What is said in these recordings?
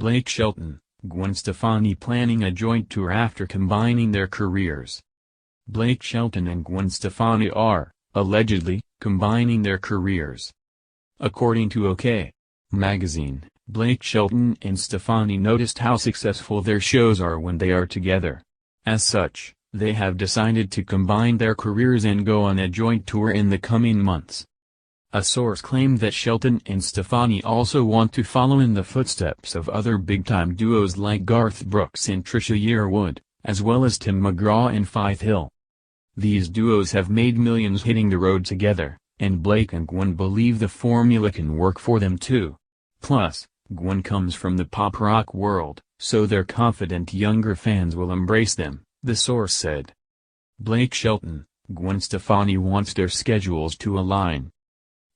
Blake Shelton, Gwen Stefani planning a joint tour after combining their careers. Blake Shelton and Gwen Stefani are, allegedly, combining their careers. According to OK! Magazine, Blake Shelton and Stefani noticed how successful their shows are when they are together. As such, they have decided to combine their careers and go on a joint tour in the coming months. A source claimed that Shelton and Stefani also want to follow in the footsteps of other big-time duos like Garth Brooks and Trisha Yearwood, as well as Tim McGraw and Faith Hill. These duos have made millions hitting the road together, and Blake and Gwen believe the formula can work for them too. Plus, Gwen comes from the pop rock world, so their confident younger fans will embrace them, the source said. Blake Shelton, Gwen Stefani wants their schedules to align.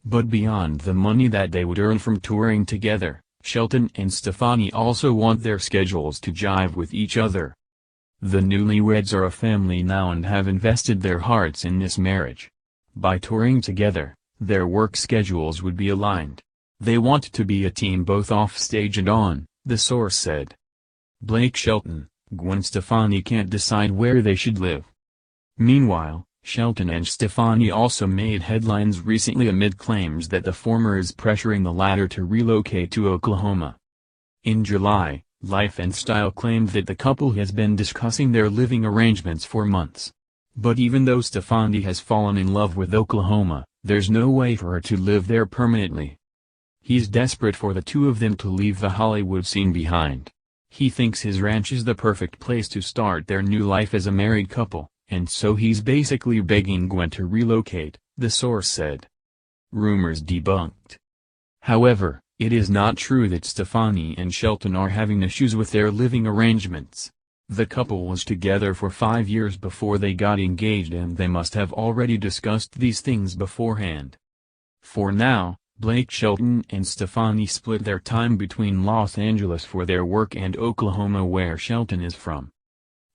But beyond the money that they would earn from touring together, Shelton and Stefani also want their schedules to jive with each other. The newlyweds are a family now and have invested their hearts in this marriage. By touring together, their work schedules would be aligned. They want to be a team both off stage and on, the source said. Blake Shelton, Gwen Stefani can't decide where they should live. Meanwhile, Shelton and Stefani also made headlines recently amid claims that the former is pressuring the latter to relocate to Oklahoma. In July, Life and Style claimed that the couple has been discussing their living arrangements for months. But even though Stefani has fallen in love with Oklahoma, there's no way for her to live there permanently. He's desperate for the two of them to leave the Hollywood scene behind. He thinks his ranch is the perfect place to start their new life as a married couple, and so he's basically begging Gwen to relocate, the source said. Rumors debunked. However, it is not true that Stefani and Shelton are having issues with their living arrangements. The couple was together for 5 years before they got engaged and they must have already discussed these things beforehand. For now, Blake Shelton and Stefani split their time between Los Angeles for their work and Oklahoma where Shelton is from.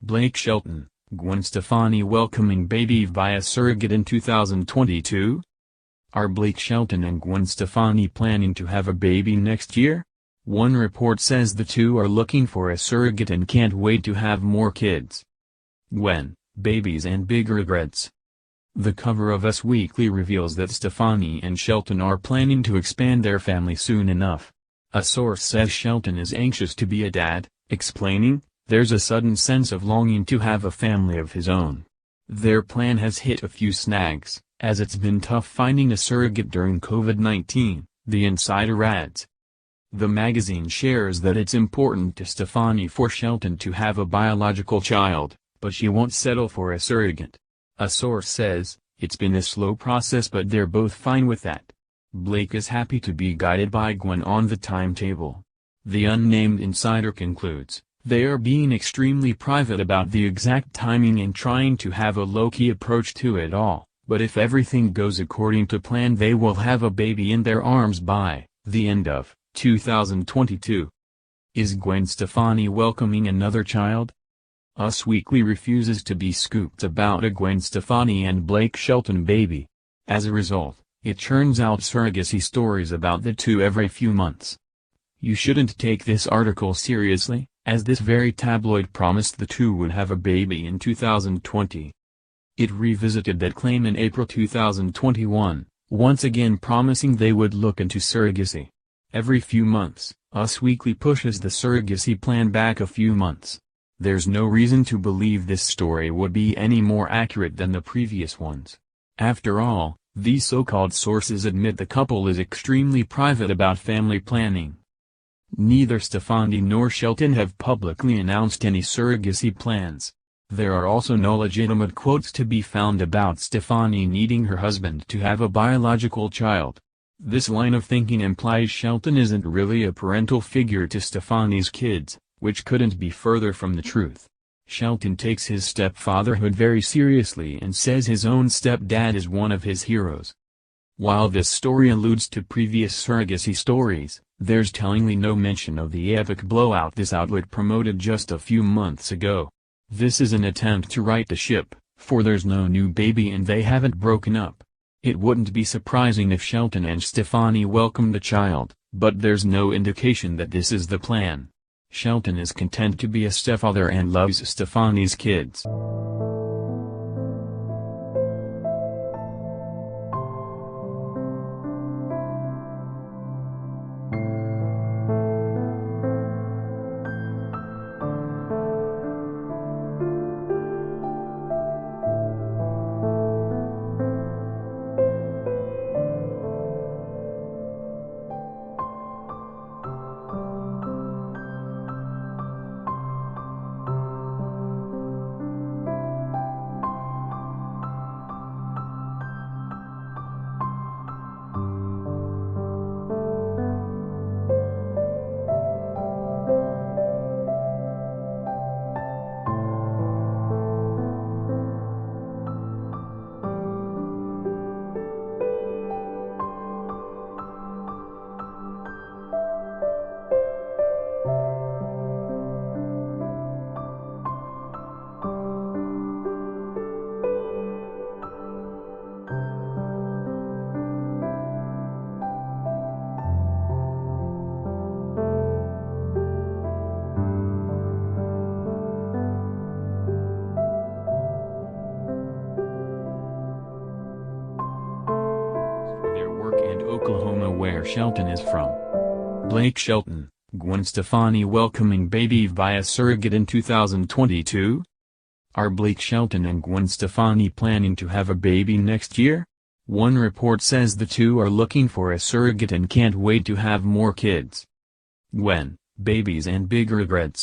Blake Shelton, Gwen Stefani welcoming baby via surrogate in 2022? Are Blake Shelton and Gwen Stefani planning to have a baby next year? One report says the two are looking for a surrogate and can't wait to have more kids. Gwen, babies and big regrets. The cover of Us Weekly reveals that Stefani and Shelton are planning to expand their family soon enough. A source says Shelton is anxious to be a dad, explaining, "There's a sudden sense of longing to have a family of his own." Their plan has hit a few snags, as it's been tough finding a surrogate during COVID-19, the insider adds. The magazine shares that it's important to Stefani for Shelton to have a biological child, but she won't settle for a surrogate. A source says, "It's been a slow process but they're both fine with that." Blake is happy to be guided by Gwen on the timetable. The unnamed insider concludes, "They are being extremely private about the exact timing and trying to have a low-key approach to it all, but if everything goes according to plan they will have a baby in their arms by the end of 2022. Is Gwen Stefani welcoming another child? Us Weekly refuses to be scooped about a Gwen Stefani and Blake Shelton baby. As a result, it churns out surrogacy stories about the two every few months. You shouldn't take this article seriously, as this very tabloid promised the two would have a baby in 2020. It revisited that claim in April 2021, once again promising they would look into surrogacy. Every few months, Us Weekly pushes the surrogacy plan back a few months. There's no reason to believe this story would be any more accurate than the previous ones. After all, these so-called sources admit the couple is extremely private about family planning. Neither Stefani nor Shelton have publicly announced any surrogacy plans. There are also no legitimate quotes to be found about Stefani needing her husband to have a biological child. This line of thinking implies Shelton isn't really a parental figure to Stefani's kids, which couldn't be further from the truth. Shelton takes his stepfatherhood very seriously and says his own stepdad is one of his heroes. While this story alludes to previous surrogacy stories, there's tellingly no mention of the epic blowout this outlet promoted just a few months ago. This is an attempt to right the ship, for there's no new baby and they haven't broken up. It wouldn't be surprising if Shelton and Stefani welcomed the child, but there's no indication that this is the plan. Shelton is content to be a stepfather and loves Stefani's kids. Their work and Oklahoma, where Shelton is from. Blake Shelton, Gwen Stefani welcoming baby via surrogate in 2022? Are Blake Shelton and Gwen Stefani planning to have a baby next year? One report says the two are looking for a surrogate and can't wait to have more kids. Gwen, babies and big regrets.